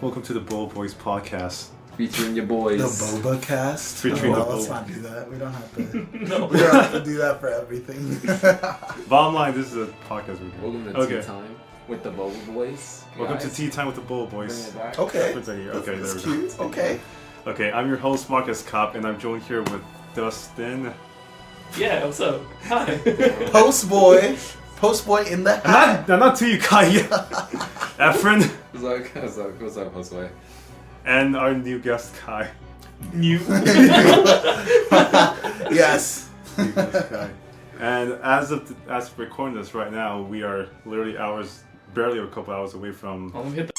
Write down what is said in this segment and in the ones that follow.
Welcome to the Boba Boyz podcast. Featuring your boys. The Boba cast? Featuring no, the let's Boba. not do that. We don't have to. No. We don't have to do that for everything. Bottom line, this is a podcast we're doing. Welcome to Tea Time with the Boba Boyz. Welcome to Tea Time with the Boba Bring Boyz. it back. Okay. Okay, That's there we cute. go. Okay. Okay, I'm your host, markasscop, and I'm joined here with Dustin. Yeah, what's up? Hi. Post boy in the hat. I'm not to you, Kai. Efren. What's up, Josue? And our new guest, Kai. New. Yes. New guest, Kai. And as of recording this right now, we are literally barely a couple hours away from. Oh, let me hit the.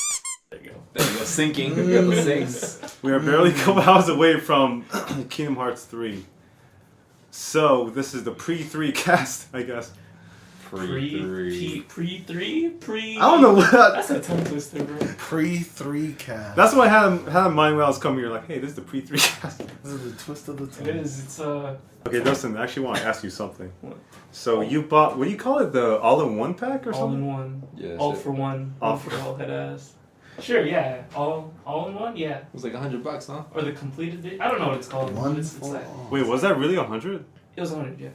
There you go. There you go, sinking. The sinks. We are barely a couple hours away from Kingdom Hearts 3. So this is the Pre-3 cast, I guess. Pre-3. Pre-3? I don't know what. That's a tongue twister, bro. Pre-3 cast. That's what I had in mind when I was coming here. Like, hey, this is the Pre-3 cast. This is the twist of the tongue. It is. It's Okay, Dustin, I actually want to ask you something. What? So you bought, what do you call it, the all-in-one pack or all something? in one. Yeah, all shit. for one. All All for all head ass. Sure, yeah. All in one, yeah. It was like $100, huh? Or the completed edition. I don't know what it's called. One It's for like, all. Wait, was that really 100? it was 100, yeah.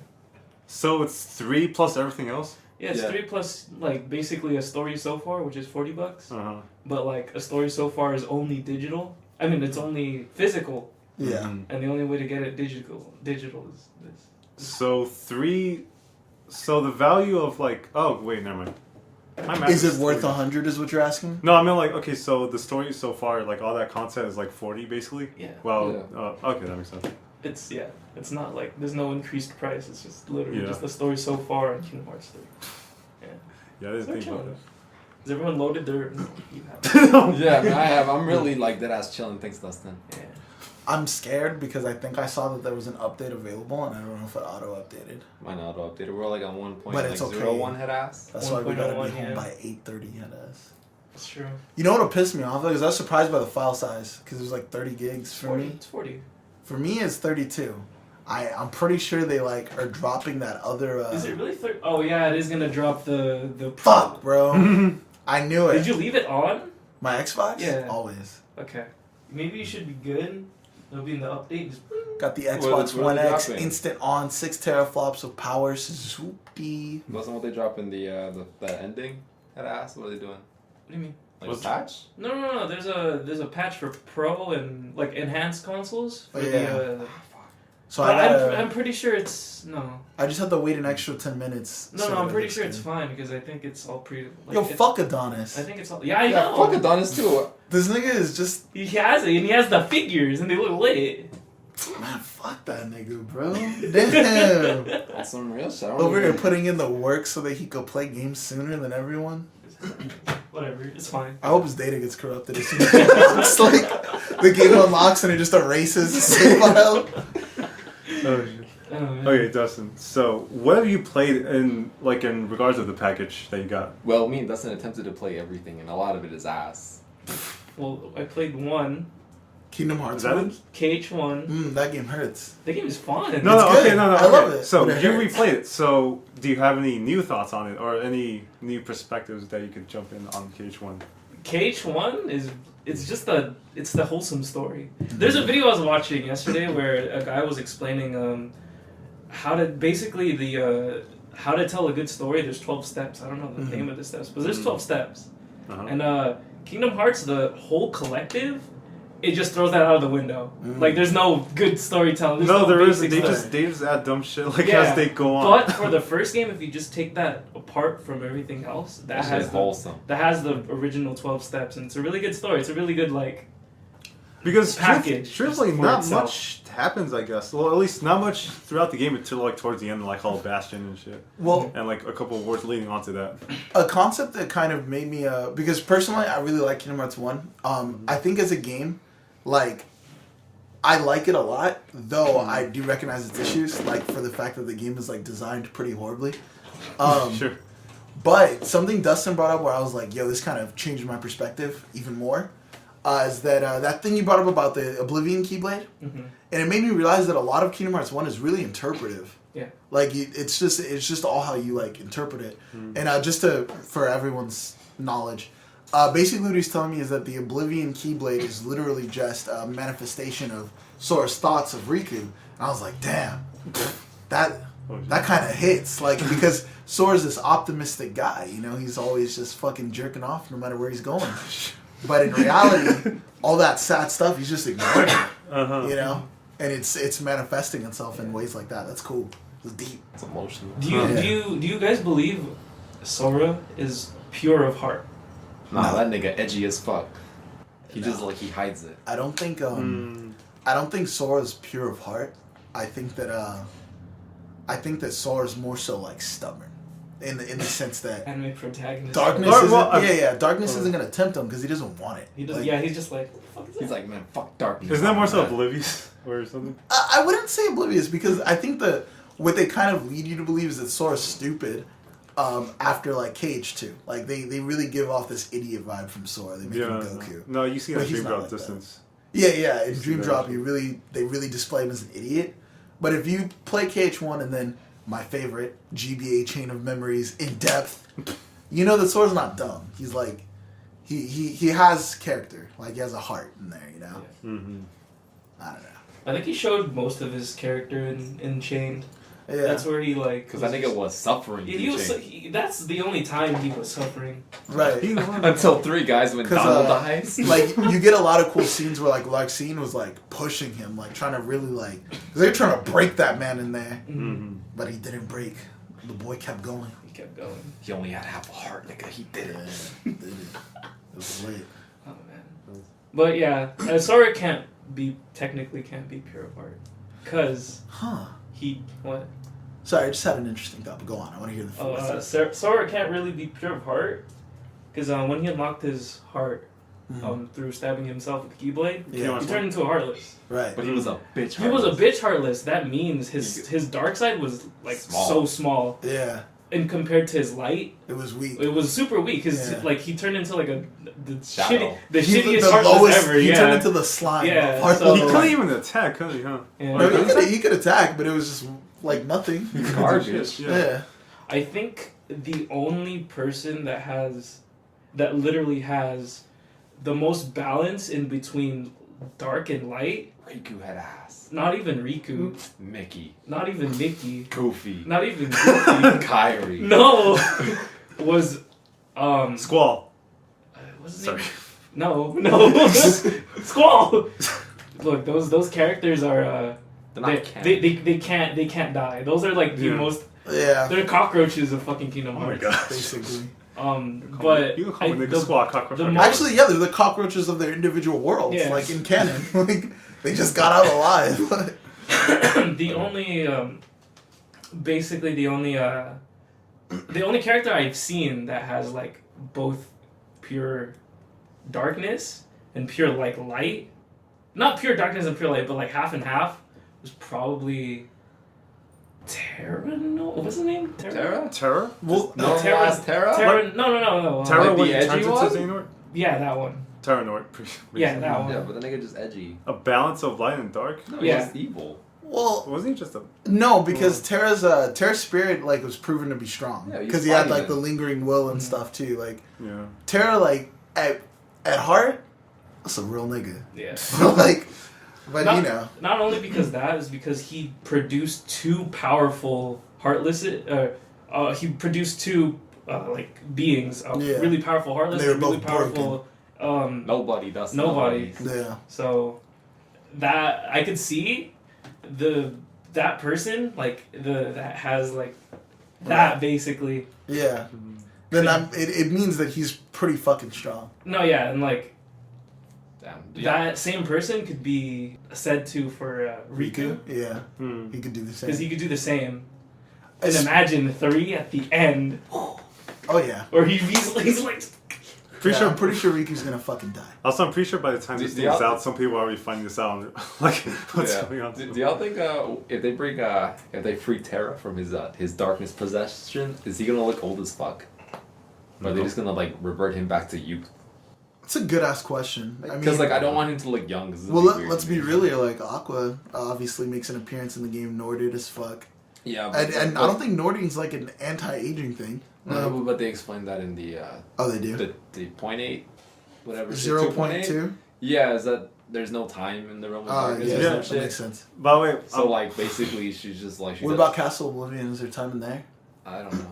So it's 3 plus everything else? Yeah, it's Yeah. 3 plus like basically a story so far, which is $40. Uh-huh. But like a story so far is only digital. I mean, it's only physical, Yeah. Mhm. and the only way to get it digital is this. So so the value of like, oh, wait, never mind. My math Is it worth stupid. 100 is what you're asking? No, I mean like, okay, so the story so far, like all that content is like 40 basically? Yeah. Well, okay, that makes sense. It's not like there's no increased price. It's just literally Yeah. just the story so far in Kingdom Hearts 3. Yeah. Yeah, I didn't They're think about chilling. it. Is everyone loaded? They're you have. Yeah, man, I have. I'm really like dead ass chilling. Thanks, Dustin. Yeah. I'm scared because I think I saw that there was an update available and I don't know if it auto-updated. Mine auto updated. We're like on 1.01 But it's okay. head ass. That's why we gotta be 1.01, home yeah. by 8:30 head ass. That's true. You know what'll piss me off though? Because I was surprised by the file size because it was like 30 gigs for 40. me. It's 40. For me, it's 32. I'm pretty sure they like are dropping that other. Is it really 30? Oh yeah, it is gonna drop the. Fuck, bro. I knew it. Did you leave it on? My Xbox? Yeah. Always. Okay. Maybe you should be good. It'll be in the update. Just Got the What- Xbox what One are they X dropping? instant on 6 teraflops of power. Swoopy. Wasn't what they drop in the ending head ass? What are they doing? what do you mean? Like What's- a patch? No. There's a patch for Pro and like enhanced consoles. For Yeah. So but I I'm pretty sure it's no. I just have to wait an extra 10 minutes. No, so I'm that pretty looks sure it's good. fine because I think it's all pre. Like, Yo, it's- fuck Adonis. I think it's all. Yeah, I Yeah, know. fuck Adonis too. This nigga is just. He has it, and he has the figures, and they look lit. Man, fuck that nigga, bro. Damn. That's some real shit. I don't Over here even- putting in the work so that he could play games sooner than everyone. Whatever, it's fine. I hope his data gets corrupted as soon as it unlocks. Like, the game unlocks and it just erases the save file. Oh, shit. Oh, man. Okay, Dustin. So, what have you played in regards of the package that you got? Well, me and Dustin attempted to play everything, and a lot of it is ass. Well, I played one, Kingdom Hearts. Is that it? KH1. That game hurts. The game is fun. No, It's no, good. okay, no. I okay. love it, So, but it you hurts. replayed it. So, do you have any new thoughts on it or any new perspectives that you could jump in on KH1? KH1 it's the wholesome story. There's a video I was watching yesterday where a guy was explaining how to basically how to tell a good story. There's 12 steps. I don't know the name of the steps, but there's 12 steps. Uh-huh. And Kingdom Hearts, the whole collective, it just throws that out of the window. Like there's no good storytelling. There's No, there is. basic They story. just add dumb shit like Yeah, as they go on. But for the first game, if you just take that apart from everything else, that That has shit's wholesome. that has the original 12 steps, and it's a really good story. It's a really good like. Because package truthfully, just for not itself. much happens, I guess. Well, at least not much throughout the game until like towards the end, like all Bastion and shit, Well, and like a couple of words leading onto that. a concept that kind of made me because personally I really like Kingdom Hearts 1. I think as a game, like I like it a lot, though I do recognize its issues, like for the fact that the game is like designed pretty horribly. Sure. But something Dustin brought up where I was like, yo, this kind of changed my perspective even more. Is that thing you brought up about the Oblivion Keyblade? Mm-hmm. And it made me realize that a lot of Kingdom Hearts 1 is really interpretive. Yeah. Like, it's just all how you, like, interpret it. And just for everyone's knowledge, Basically, what he's telling me is that the Oblivion Keyblade is literally just a manifestation of Sora's thoughts of Riku. And I was like, damn, that kind of hits. Like, because Sora's this optimistic guy, you know? He's always just fucking jerking off no matter where he's going. But in reality, all that sad stuff, he's just ignoring it, you know? And it's manifesting itself in ways like that. That's cool. It's deep. It's emotional. Do you guys believe Sora is pure of heart? Nah, that nigga edgy as fuck. He just like he hides it. I don't think Sora's pure of heart. I think that Sora's more so like stubborn, in the sense that Anime protagonist. darkness isn't gonna tempt him because he doesn't want it. He does, Like, he's just like, what the fuck is He's that? like, man, fuck darkness. Isn't that more so oblivious or something? I wouldn't say oblivious because I think that what they kind of lead you to believe is that Sora's stupid. After like KH2, like they really give off this idiot vibe from Sora. They make him Goku. No, you see that But he's Dream not Drop like distance. Yeah. In Dream that Drop, shit. they really display him as an idiot. But if you play KH1 and then my favorite GBA Chain of Memories in depth, you know that Sora's not dumb. He's like he has character. Like he has a heart in there. You know. Yeah. Mm-hmm. I don't know. I think he showed most of his character in Chained. Yeah. That's where he like. Because I think it was suffering. That's the only time he was suffering. Right. Until 3 guys when 'Cause, Donald dies. Like you get a lot of cool scenes where like Larxene was like pushing him, like trying to really like, cause they're trying to break that man in there, Mm-hmm. but he didn't break. The boy kept going. He kept going. He only had half a heart, nigga. He did it. Did it. It was late. Oh man. But yeah, Sora technically can't be pure of heart, cause he what? Sorry, I just had an interesting thought. But go on. I want to hear the full. Sora can't really be pure of heart, because when he unlocked his heart through stabbing himself with the Keyblade, Yeah. he turned into a Heartless. Right. But he was a bitch. He was a bitch Heartless. That means his dark side was like so small, Yeah. and compared to his light, It was weak. it was super weak. Cause Yeah. like he turned into like the Shadow. shittiest the Heartless lowest. ever. He Yeah. turned into the slime. Yeah, of Heartless. so- He couldn't even attack, could he? Huh? Yeah. No, he could attack, but it was just like nothing. Garbage. Yeah. I think the only person that literally has the most balance in between dark and light, Riku had ass. not even Riku, Mickey. not even Mickey, Goofy. not even Goofy, Kyrie. no, was Squall. what's his Sorry. name? No, Squall. Look, those characters are They're not they can't die. Those are like the Yeah. most. Yeah. They're cockroaches of fucking Kingdom Oh my Hearts. gosh. Basically. But You can call me the- nigga Squall cockroach. the right? most- Actually, yeah, they're the cockroaches of their individual worlds. Yeah. Like in canon, like they just got out alive. the only basically the only character I've seen that has like both pure darkness and pure like light, not pure darkness and pure light, but like half and half, was probably Terra. No, what's his name? Terra? Terror? Well, No, Terra- last Terra? Terra. No. Terror Like when the he edgy turns one? into Xehanort? Yeah, that one. Terranort. Yeah, that one. Yeah, but the nigga just edgy. A balance of light and dark? No, Yeah. he's evil. well, Wasn't he just a... no, because Terra's spirit like was proven to be strong Yeah, he's because he had like fighting the it. lingering will and stuff too. Like Yeah. Terra, like at heart, that's a real nigga. Yeah. Like, but Not- you know, Not only because that is because he produced two powerful heartless. He produced two like beings, Yeah. really powerful heartless, They were and really both powerful. Nobody does Nobody. yeah, So that I could see that person like that has like that basically. yeah. Then it means that he's pretty fucking strong. No, yeah, and like Damn. that same person could be said to for Riku Yeah, Hmm. he could do the same. because he could do the same. And It's- imagine 3 at the end, oh yeah. or he's like. Pretty Yeah, sure... I'm pretty sure Riku's gonna fucking die. Also, I'm pretty sure by the time Do- this do thing's y'all- out, some people are already finding this out. Like, what's going on? Do y'all think if they bring if they free Terra from his darkness possession, is he gonna look old as fuck? Or are they just gonna like revert him back to youth? It's a good ass question. I Because mean, like I don't want him to look young. 'Cause well, let's be real here. Like Aqua obviously makes an appearance in the game, Norded as fuck. Yeah, And I don't think Nording's like an anti-aging thing. No, but they explained that in the Oh, they do. the 0.8, whatever. 0.2. Yeah, is that there's no time in the realm of darkness Yeah, or yeah, some that shit. makes sense. By the way, So like basically, she's just like. What about Castle Oblivion? Is there time in there? I don't know.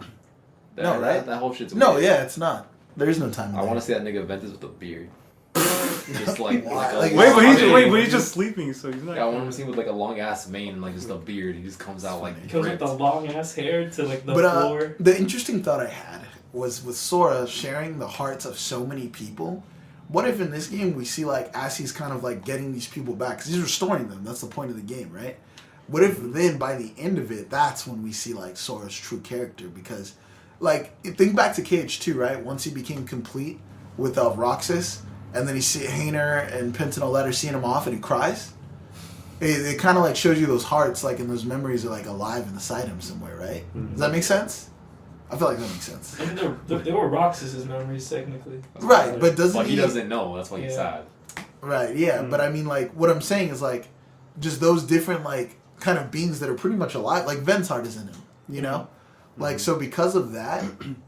No, right? That whole shit's No, weird. yeah, it's not. There is no time in I there. want to see that nigga Ventus with a beard. Just like, Why? a Like, wait, long- but he's just sleeping, so he's not. Yeah, I want him to see with like a long ass mane and like just a beard. He just comes out like. He comes with ripped. the long ass hair to like the But floor. the interesting thought I had was with Sora sharing the hearts of so many people. What if in this game we see like as he's kind of like getting these people back, because he's restoring them. That's the point of the game, right? What if then by the end of it, that's when we see like Sora's true character? Because like think back to KH2, right? Once he became complete with Roxas, and then you see Hainer and Pentanoletta seeing him off, and he cries. It kind of like shows you those hearts, like, and those memories are like alive inside him somewhere, right? Does that make sense? I feel like that makes sense. I mean, they were Roxas's memories technically. Right, but doesn't But he doesn't know. That's why he's Yeah. sad. Right, yeah, but I mean, like, what I'm saying is like, just those different like kind of beings that are pretty much alive. Like Ven's heart is in him, you know. Like so, because of that,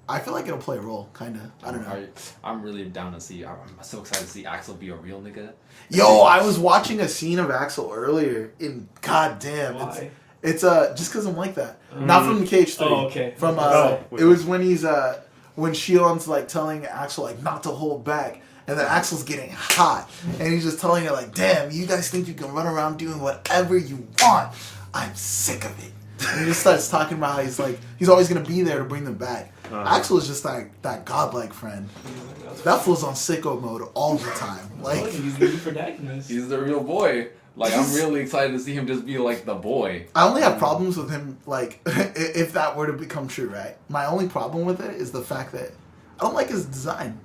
I feel like it'll play a role, kind of. I don't know. I'm really down to see. I'm so excited to see Axel be a real nigga. Yo, I was watching a scene of Axel earlier, and goddamn, Why? it's just because I'm like that. Not from the KH3. Oh, okay. From it was when he's when Shion's like telling Axel like not to hold back, and then Axel's getting hot, and he's just telling her like, "Damn, you guys think you can run around doing whatever you want? I'm sick of it." And he just starts talking about how he's always gonna be there to bring them back. Axel is just like that godlike friend. That fool's on sicko mode all the time. Like He's the protagonist. He's the real boy. Like I'm really excited to see him just be like the boy. I only have problems with him, like, if that were to become true, right? My only problem with it is the fact that I don't like his design.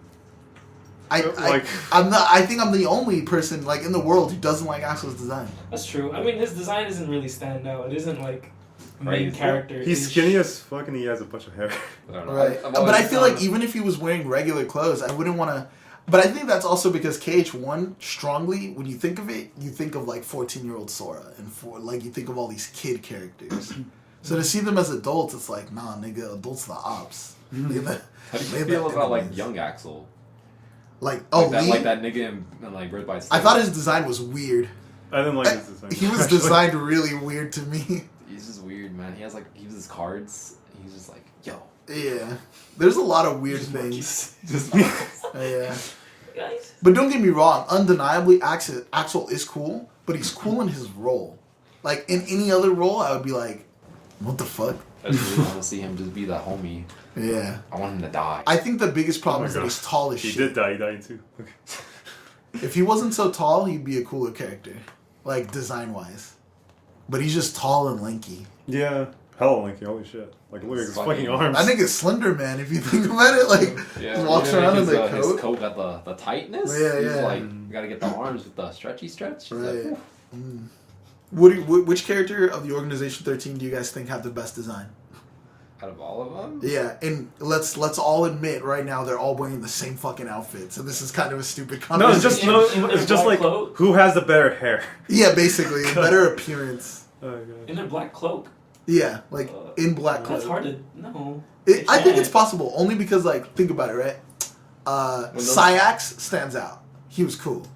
I think I'm the only person, like, in the world who doesn't like Axel's design. That's true. I mean, his design doesn't really stand out. It isn't like main Right. character. He's skinny as fuck and he has a bunch of hair. I don't know. Right. But I feel like even if he was wearing regular clothes, I wouldn't want to... But I think that's also because KH1, strongly, when you think of it, you think of, like, 14-year-old Sora. And, like, you think of all these kid characters. So to see them as adults, it's like, nah, nigga, adults the ops. How do you feel about like young Axel? Like, like that nigga in like Birth by Sleep. I thought his design was weird. I didn't like his design. He was actually. designed really weird to me. He's just weird, man. He uses cards. He's just like, yo. Yeah. There's a lot of weird things. Just Yeah. Guys. But don't get me wrong, undeniably Axel is cool, but he's cool in his role. Like, in any other role, I would be like, what the fuck? I just really want to see him just be that homie. Yeah. I want him to die. I think the biggest problem Oh my is that God. he's tall as He shit. did die. He died too. Okay. If he wasn't so tall, he'd be a cooler character. Like, design-wise. But he's just tall and lanky. Yeah. Hella linky. Holy shit. Like, look at his fucking arms. I think it's Slender Man, if you think about it. Like, Yeah, he walks even around in his, the his coat. coat got the tightness. Yeah, He's yeah. like, you gotta get the arms with the stretchy stretch. He's Right. like, Which character of the Organization 13 do you guys think have the best design? out of all of them? Yeah, and let's all admit right now they're all wearing the same fucking outfit. So this is kind of a stupid No, it's conversation. just it's just black like cloak? who has the better hair. Yeah, basically better appearance. Oh god. In their black cloak. Yeah, like in black That's clothes. hard to no. I think it's possible only because like think about it, right? Syax stands out. He was cool.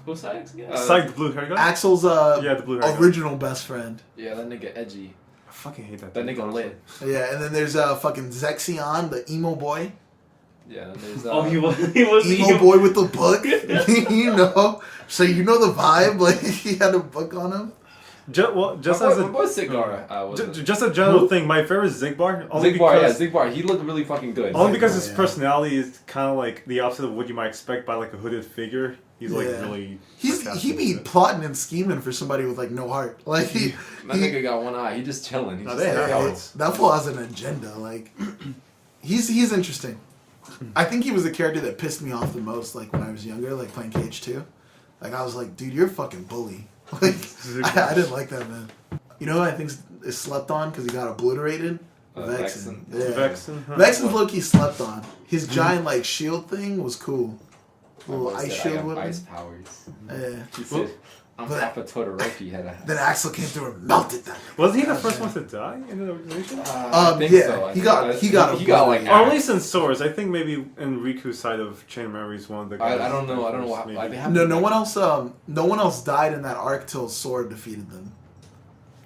Who's Sykes again? Uh, Psych, the blue hair guy? Axel's Yeah, the blue hair guy. original best friend. Yeah, that nigga edgy. I fucking hate that. That dude. nigga lit. Yeah, and then there's fucking Zexion, the emo boy. Yeah, and there's Oh, he was the Emo boy with the book. You know, so you know the vibe. Like he had a book on him. Just my as boy, a my boy Cigar. just a general thing, my favorite is Zigbar. Zigbar. He looked really fucking good. Only because his yeah. personality is kind of like the opposite of what you might expect by like a hooded figure. He's like Yeah. really. He sarcastic be and shit. plotting and scheming for somebody with like no heart. Like that nigga got one eye. He just chilling. He's No, just they like, have yo. hearts. that fool has an agenda. Like he's interesting. I think he was the character that pissed me off the most. Like when I was younger, like playing KH2. Like I was like, dude, you're a fucking bully. Like I didn't like that man. You know who I think is slept on because he got obliterated? Vexen. Yeah. Vexen, huh? Vexen's low-key slept on. His giant like shield thing was cool. My Little boy ice said, I shield have with ice him. powers. Yeah. He said, I'm But- half a Todoroki had a. Then Axel came through and melted that. Wasn't he the first one to die in the origination? I think yeah, so. I he think got like. Or at least in Swords. I think maybe in Riku's side of Chain of Memories, one of the guys. I don't know. I don't know what maybe. happened. No one else died in that arc till Sword defeated them.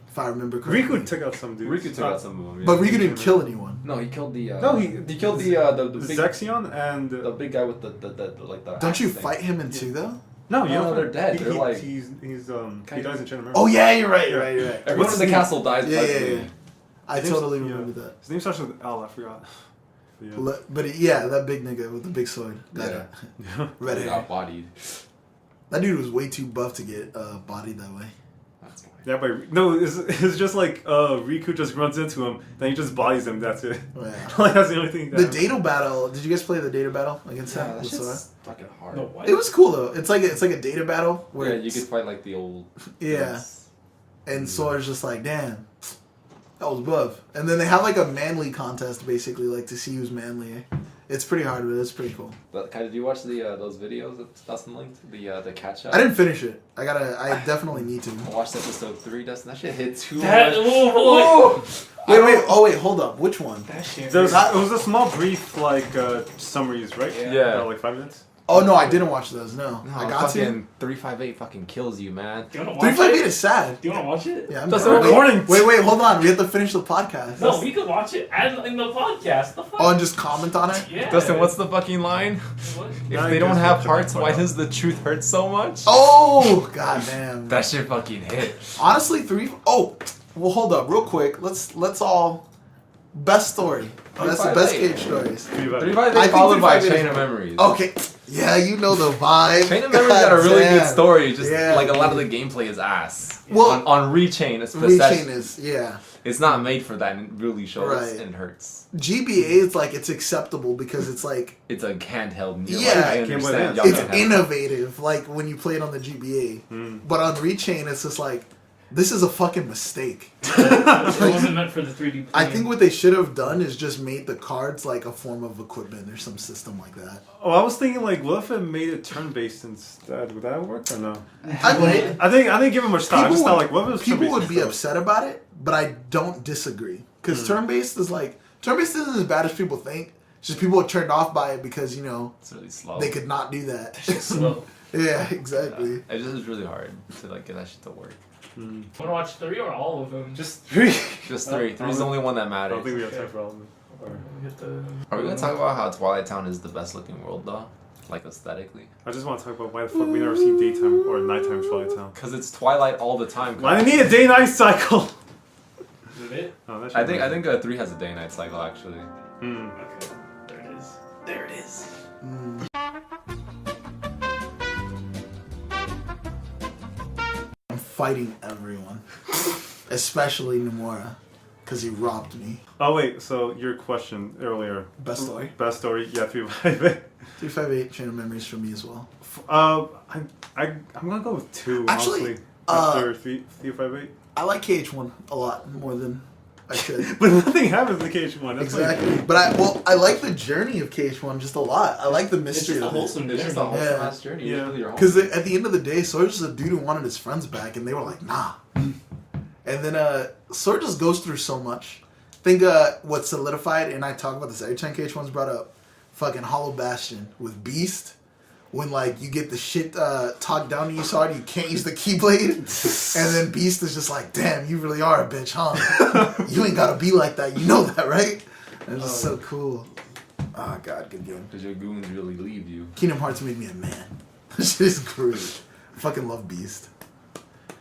If I remember correctly. Riku took out some dudes. Riku took out some of them. Yeah. But Riku didn't kill anyone. No, he killed the. No, he killed the big Zexion and the big guy with the like the. Don't axe you thing. fight him in 2 though? no, you No, know they're dead. They're like- he dies in Chain of Memories. Oh yeah, you're right. Everyone What's in the his castle dies. Yeah, practically. yeah. I His- totally yeah. remember that. His name starts with L. I forgot. Yeah. But yeah, that big nigga with the big sword. That red He hair. got bodied. That dude was way too buff to get bodied that way. That's why. Yeah, but no, it's just like Riku just runs into him, then he just bodies him. That's it. Yeah. Like that's the only thing. The data battle. Did you guys play the data battle against Yeah, him? that with Sora? shit's fucking hard. No, what? It was cool though. It's like a data battle where Yeah, you could fight like the old. yeah, and Sora's just like, damn, that was buff. And then they have like a manly contest basically, like to see who's manlier. It's pretty hard, but it's pretty cool. But did you watch the those videos that Dustin linked? The cat shot. I didn't finish it. I definitely need to. I watched episode 3, Dustin. That shit hit too That, much. oh, Wait, hold up. Which one? that shit. There was, hurt. it was a small brief like summaries, right? Yeah. About, like 5 minutes. Oh no, I didn't watch those. No, No, I got to. fucking 358 fucking kills you, man. Do you wanna watch 358 it? is sad. Do you wanna watch it? Yeah, I'm That's down. a recording. Wait, hold on. We have to finish the podcast. No, we could watch it and in the podcast. The fuck? Oh, and just comment on it. Yeah. Dustin, what's the fucking line? What? If I they don't guess have that's a hearts, good why point. does the truth hurt so much? Oh, goddamn. That shit fucking hit. Honestly, well, hold up, real quick. Let's all best story. That's the best 358. cage stories. 358 I think followed by 358 Chain is- of Memories. Okay, yeah, you know the vibe. Chain of Memories got a really Goddamn. good story. Just Yeah. like a lot of the gameplay is ass. Well, on Rechain, it's Rechain is It's not made for that, and it really shows Right. and it hurts. GBA is like it's acceptable because it's like It's a handheld. Yeah. I Game Boy understand. Advance. Y'all it's can't have it. innovative. Like when you play it on the GBA, but on Rechain, it's just like this is a fucking mistake. It wasn't meant for the 3D. I think what they should have done is just made the cards like a form of equipment or some system like that. Oh, I was thinking like, what if it made it turn-based instead? Would that work or no? I mean, I didn't give it much thought. I just thought like, what if it was people turn-based would be instead? upset about it, but I don't disagree because turn-based isn't as bad as people think. It's just people are turned off by it because It's really slow. they could not do that. It's slow. Yeah, exactly. It just is really hard to like get that shit to work. Wanna watch 3 or all of them? Just 3. Just 3. 3 is the only one that I don't matters. think we have time for all of them. Hit the. Are we gonna talk about how Twilight Town is the best looking world though? Like aesthetically? I just want to talk about why the fuck we never see daytime or nighttime Twilight Town. Because it's Twilight all the time. Why do they need a day-night cycle? Is it? Oh, that I should think 3 has a day and night cycle actually. Hmm. Okay. There it is. There it is. I'm fighting everyone, especially Nomura, because he robbed me. Oh wait, so your question earlier. Best story. Best story. Yeah, 358. 358 Chain of Memories for me as well. I'm gonna go with 2. Actually, honestly, after 358. I like KH1 a lot more than I should. But nothing happens in KH1. That's Exactly. Like, But I like the journey of KH1 just a lot. I like the It's mystery just a of it. wholesome It's just a journey. wholesome Yeah. ass journey. Yeah. You're really your home. Because at the end of the day, Sora's just a dude who wanted his friends back, and they were like, nah. And then Sora just goes through so much. I think what solidified, and I talk about this every time KH1's brought up, fucking Hollow Bastion with Beast. When like you get the shit talked down to you so hard you can't use the Keyblade, and then Beast is just like, "Damn, you really are a bitch, huh? You ain't gotta be like that. You know that, right?" And it's so cool. Oh god, good game. Because your goons really leave you. Kingdom Hearts made me a man. This shit is great. I fucking love Beast.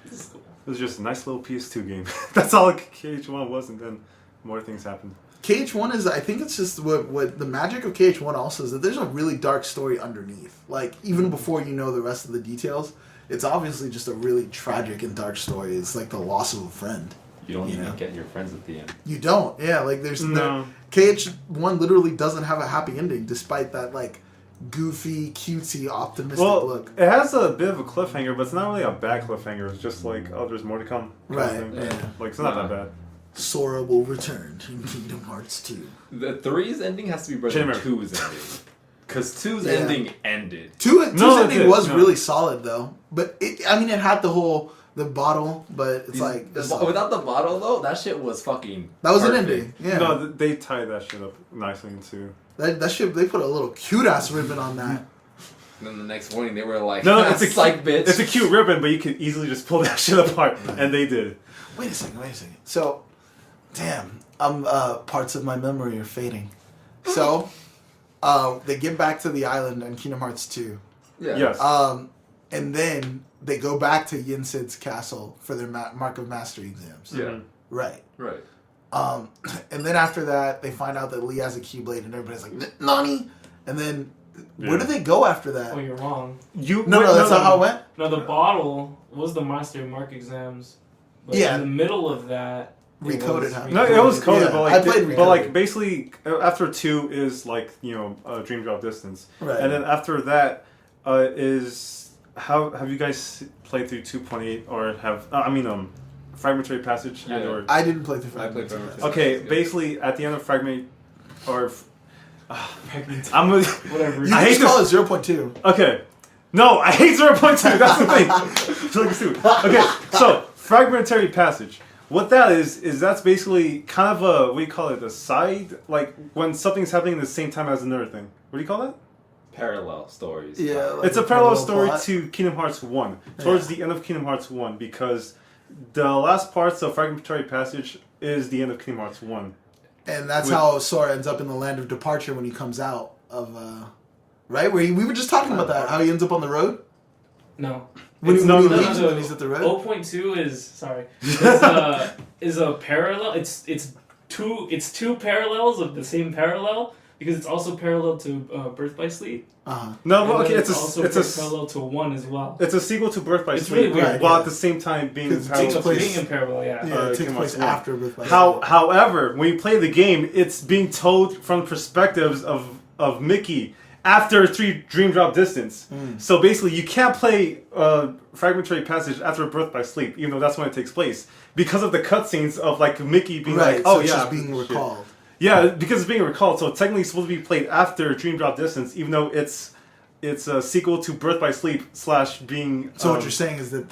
This is cool. it was just a nice little PS2 game. That's all KH1 was, and then more things happened. KH1 is, I think it's just what the magic of KH1 also is that there's a really dark story underneath. Like, even before you know the rest of the details, it's obviously just a really tragic and dark story. It's like the loss of a friend. You don't You even know? get your friends at the end. You don't, yeah. Like, there's No. KH1 literally doesn't have a happy ending, despite that, like, goofy, cutesy, optimistic look. It has a bit of a cliffhanger, but it's not really a bad cliffhanger. It's just like, oh, there's more to come. kind of Right, thing. yeah. Like, it's not that bad. Sora will return in Kingdom Hearts 2. The 3's ending has to be better Chain than of 2's ending. because 2's Yeah. ending ended. Two's No, it ending did, was no. really solid though, but it had the bottle, but it's like it's solid. Without the bottle though, that shit was fucking. That was perfect. an ending. Yeah, No, they tied that shit up nicely into. that shit. They put a little cute ass ribbon on that. And then the next morning they were like, No, it's a psych, bitch. It's a cute ribbon, but you could easily just pull that shit apart, and they did. Wait a second. So, damn, parts of my memory are fading. So, they get back to the island on Kingdom Hearts 2. Yeah. Yes. And then they go back to Yin Sid's castle for their Mark of Mastery exams. Yeah. Right. Right. And then after that, they find out that Lee has a Keyblade, and everybody's like, "Nani?" And then, where do they go after that? Oh, you're wrong. No, that's not how it went. No, the bottle was the Master Mark exams. But Yeah. in the middle of that, it Recoded, was huh? No, it was coded, Yeah, but I like, played but like recoded. basically after 2 is like Dream Drop Distance, Right. and then after that is how have you guys played through 2.8 or have Fragmentary Passage and Yeah. or I didn't play through. I played Fragment. Fragment. okay, Yeah. basically at the end of Fragment or I'm gonna, whatever. You I can hate just call it 0.2. okay. No, I hate 0.2. That's the thing. It's like stupid. Okay, so Fragmentary Passage. What that is that's basically kind of a, what do you call it, a side, like when something's happening at the same time as another thing. What do you call that? Parallel stories. Yeah, like It's a parallel parallel story plot. to Kingdom Hearts 1, towards the end of Kingdom Hearts 1, because the last parts of Fragmentary Passage is the end of Kingdom Hearts 1. And that's With- how Sora ends up in the land of departure when he comes out of, right? Where we were just talking about that, how he ends up on the road? No. When It's he no, leaves, no. when he's at the road? 0.2 is a parallel. It's two parallels of the same parallel because it's also parallel to Birth by Sleep. Uh-huh. No, And well, then okay, it's also a parallel to 1 as well. it's a sequel to Birth by It's Sleep, really weird, Right, while yeah. at the same time being Because it parallel takes to place- Being in parallel, yeah. Yeah, it takes Kingdom place Hearts 1. after Birth by How, however, when you play the game, it's being told from perspectives of Mickey after 3 Dream Drop Distance. So basically, you can't play Fragmentary Passage after Birth by Sleep, even though that's when it takes place, because of the cutscenes of like Mickey being Right, like, so "Oh it's yeah," just being shit. recalled. Yeah, because it's being recalled. So technically, it's supposed to be played after Dream Drop Distance, even though it's a sequel to Birth by Sleep / being. So what you're saying is that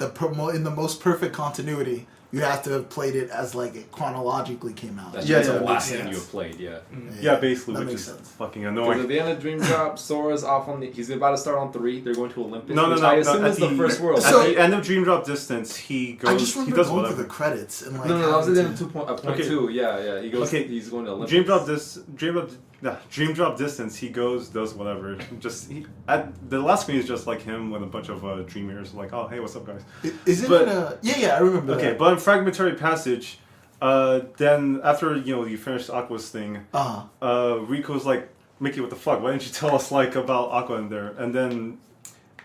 in the most perfect continuity, you have to have played it as like it chronologically came out. That's Yeah, just yeah, the last makes thing you sense. have played, yeah. Yeah, basically, that which makes is sense. fucking Because annoying. at the end of Dream Drop, Sora's off on he's about to start on 3. They're going to Olympus. No, which I assume at is the first world. At So- the end of Dream Drop Distance, he goes. I just he remember does going whatever. through the credits and like. No, that was at the end having of to- point Okay. 2. Yeah. He goes. Okay. He's going to Olympus. Dream Drop Distance. He goes, does whatever. At the last screen is just like him with a bunch of dreamers. Like, oh hey, what's up, guys? Isn't But- it? Yeah, I remember. Okay, that. but in Fragmentary Passage, then after you finish Aqua's thing, Rico's like, Mickey, what the fuck? Why didn't you tell us like about Aqua in there? And then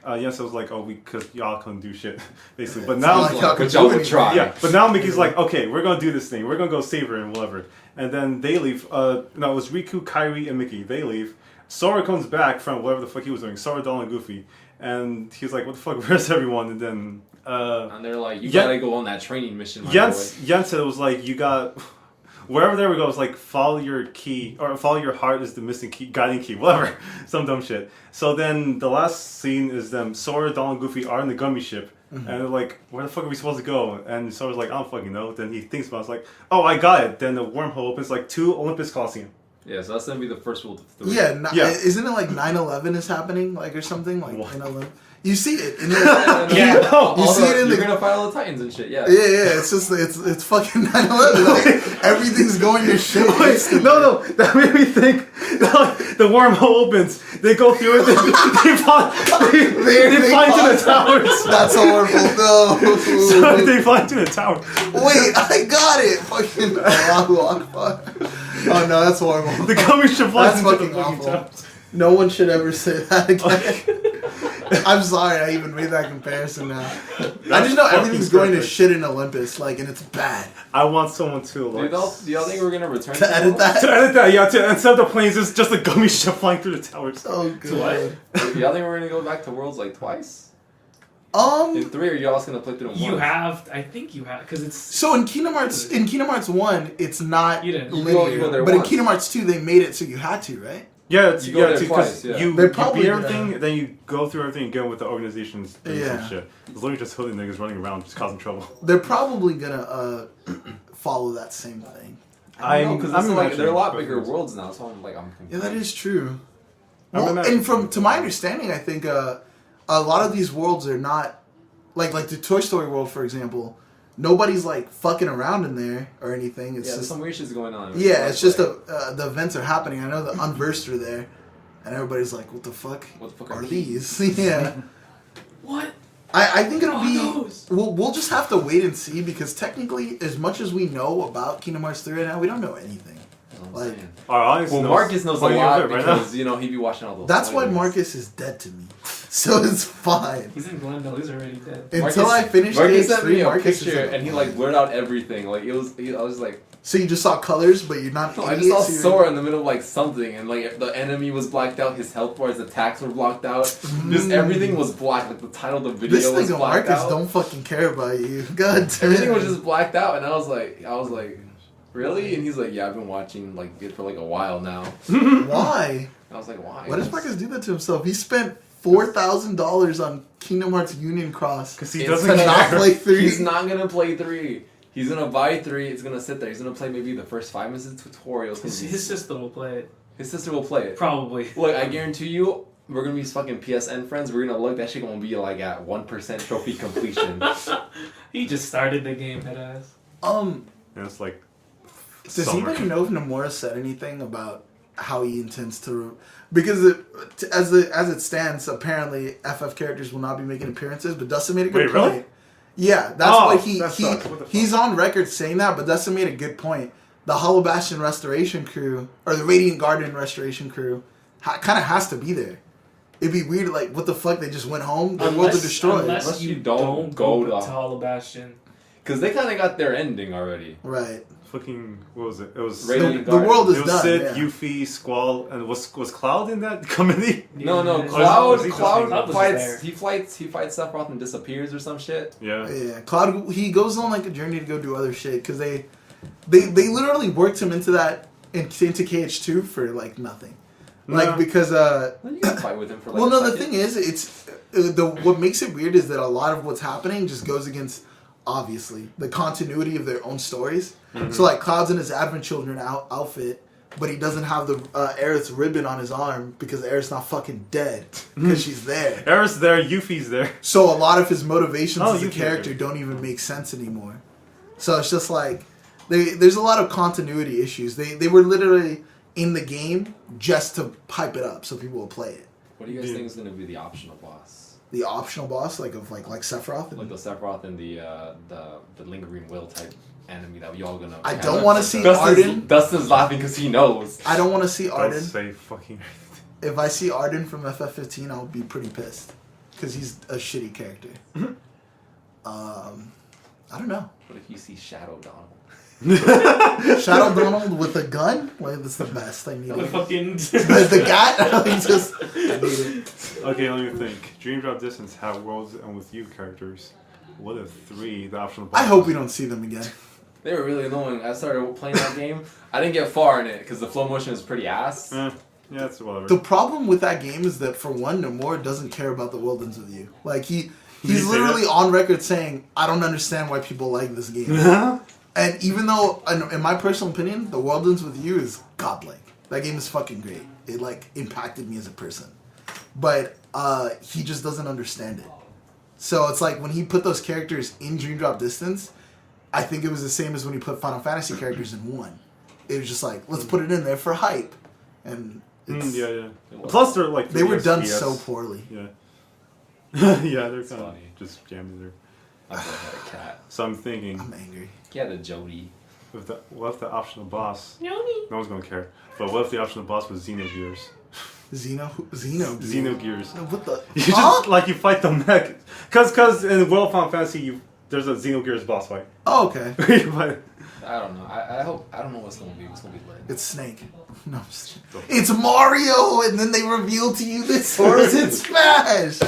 Yensa was like, oh, because y'all couldn't do shit, basically. But It's now, not like y'all can but y'all do would anything. try. yeah, but now Mickey's like, okay, we're gonna do this thing. We're gonna go save her and whatever. And then they leave. No, it was Riku, Kairi, and Mickey. They leave. Sora comes back from whatever the fuck he was doing. Sora, Dawn, and Goofy. And he's like, what the fuck? Where's everyone? And then And they're like, you Yeah. gotta go on that training mission, my Yensa was like, you got. Wherever there we go, it's like follow your key or follow your heart is the missing key, guiding key, whatever, some dumb shit. So then the last scene is them, Sora, Donald, and Goofy are in the gummy ship, and they're like, where the fuck are we supposed to go? And Sora's like, I don't fucking know. Then he thinks about it, it's like, oh, I got it. Then the wormhole opens like to Olympus Coliseum. boy. Yeah, so that's gonna be the first world of 3. Yeah, Yeah. Isn't it like 9/11 is happening, like or something like What? in Olymp? You see it in the Yeah. All You see it in you're the- gonna fight all the Titans and shit. Yeah. Yeah, it's just it's fucking 9/11. Like, everything's going to shit. Wait, instantly. no, that made me think. The wormhole opens. They go through it. They fly into the towers. That's horrible. No. So they fly into the tower. Wait, I got it. Fucking Allahu Akbar. Oh no, that's horrible. The gummy ship flies That's into the fucking fucking awful. towers. No one should ever say that again. I'm sorry I even made that comparison now. I just know everything's going to perfect. shit in Olympus, like, and it's bad. I want someone to Do like. y'all think we're gonna return To edit that? To edit that, yeah. Instead of the planes, it's just a gummy ship flying through the towers. Oh what? god. Y'all think we're gonna go back to worlds like twice? Um. In 3, or y'all just gonna play through them You once? have, I think you have, because it's. So in Kingdom Hearts 1, it's not You didn't. You linear. go there But in once. Kingdom Hearts 2, they made it so you had to, right? Yeah, it's, You go yeah, there because twice, yeah. you They're beat probably everything, gonna- then you go through everything and go with the organization's doing Yeah. some shit. It's literally just hoodie niggas running around just causing trouble. They're probably gonna follow that same thing. I know, because I'm like, they're a lot imagining bigger preference. worlds now, so I'm Yeah, confused. that is true. I'm Well, imagining and from to preference. my understanding, I think a lot of these worlds are not like the Toy Story world, for example. Nobody's like fucking around in there or anything. It's Yeah, there's just some weird shit's going on. yeah, it's just like, the events are happening. I know the Unversed are there, and everybody's like, "What the fuck? What the fuck are are these?" Yeah, What? I think it'll God be. knows. We'll just have to wait and see because technically, as much as we know about Kingdom Hearts 3 right now, we don't know anything. That's what I'm like- saying. Our audience Well, knows Marcus knows a plenty of lot it right now. because, you know, he be watching all those That's why spoilers. Marcus is dead to me, so it's fine. He's in Glendale. He's already dead. Until I finish Marcus stage sent me 3, a Marcus is picture in and he it. like blurred out everything. Like I was like, So you just saw colors, but you're not. no, I just idiots, saw you're- Sora in the middle of like something, and like the enemy was blacked out, his health bars, attacks were blocked out. Just everything was black. Like the title of the video This was nigga blacked Marcus out. don't fucking care about you. God damn. Everything was just blacked out, and I was like, really? And he's like, yeah, I've been watching like it for like a while now. Why? And I was like, why? Why does Marcus do that to himself? He spent $4,000 on Kingdom Hearts Union Cross. Because he It's doesn't to not care. play 3. He's not gonna play 3. He's gonna buy 3. It's gonna sit there. He's gonna play maybe the first 5 minutes of the tutorial. It's gonna be- His sister will play it. His sister will play it. Probably. Look, I guarantee you, we're gonna be fucking PSN friends. We're gonna look. That shit gonna be like at 1% trophy completion. He just started the game, headass. And it's like Does summer. anybody know if Nomura said anything about how he intends to? Because as it stands, apparently FF characters will not be making appearances. But Dustin made a good Wait, really? point. Yeah, that's Oh, what that sucks. What the he's on record saying that. But Dustin made a good point. The Hollow Bastion restoration crew or the Radiant Garden restoration crew kind of has to be there. It'd be weird, like what the fuck? They just went home. The world are destroyed. Unless you don't go go to- to Hollow Bastion. Cause they kind of got their ending already. Right. Fucking what was it? It was Radiant The world is it was done. Sid, yeah. Yuffie, Squall, and was Cloud in that committee? No, Yeah. Cloud. was he just Cloud Cloud was fights. there. He fights Sephiroth and disappears or some shit. Yeah. Yeah, Cloud. He goes on like a journey to go do other shit because they literally worked him into into KH2 for like nothing, like No. because Then you can fight with him for like. well a no the second. thing is it's what makes it weird is that a lot of what's happening just goes against obviously the continuity of their own stories. So like Cloud's in his Advent Children outfit, but he doesn't have the Aerith's ribbon on his arm because Aerith's not fucking dead because she's there. Eris there, Yuffie's there. So a lot of his motivations Oh, as a you can character do it. don't even make sense anymore. So it's just like there's a lot of continuity issues. They were literally in the game just to hype it up so people will play it. What do you guys Yeah. think is gonna be the optional boss? The optional boss, like Sephiroth. Like the Sephiroth and the lingering will type enemy that y'all gonna. I have. don't want to see Dustin's, Arden. Dustin's laughing because he knows. I don't want to see Don't Arden. say fucking. If I see Arden from FF15, I'll be pretty pissed because he's a shitty character. I don't know. What if you see Shadow Donald? Shadow Donald with a gun? Like that's the best. I need The it. fucking. The gat? He just I need it. Okay, let me think. Dream Drop Distance have worlds and with you characters. What if 3 the optional? I hope we don't see them again. They were really annoying. I started playing that game. I didn't get far in it because the flow motion is pretty ass. Yeah, it's whatever. The problem with that game is that for one, Nomura doesn't care about the world ends with you. Like Did he's he say literally that? on record saying, "I don't understand why people like this game." And even though, in my personal opinion, the world ends with you is godlike. That game is fucking great. It like impacted me as a person, but he just doesn't understand it. So it's like when he put those characters in Dream Drop Distance, I think it was the same as when he put Final Fantasy characters in 1. It was just like, let's put it in there for hype, and it's, yeah. It was- Plus, they're like they were 3DS, done PS. so poorly. Yeah. Yeah, they're kind of funny. just jamming there. I thought I had a cat. So I'm thinking, I'm angry. He had a Jody. what if the optional boss? Yoni. No one's gonna care. But what if the optional boss was Xenogears? Xenogears. What the? You just like you fight the mech, cause in World of Final Fantasy there's a Xenogears boss fight. Oh, okay. You fight- I don't know. I hope. I don't know what's gonna be. What's gonna be lit. It's Snake. No, I'm just kidding. It's Mario, and then they reveal to you that Sora's in Smash.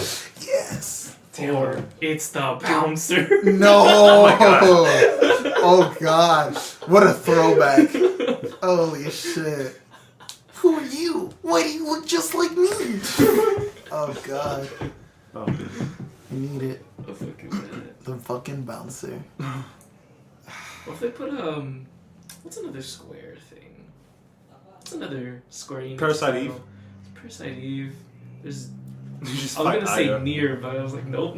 Yes. Taylor, it's the bouncer. No. Oh God. What a throwback. Holy shit. Who are you? Why do you look just like me? Oh god. Oh. You need it. The fucking minute. The fucking bouncer. What if they put what's another Square thing? What's another Square Enix Parasite title? Eve. Parasite Eve. There's. You just I was fight gonna say Ida. Nier, but I was like, nope.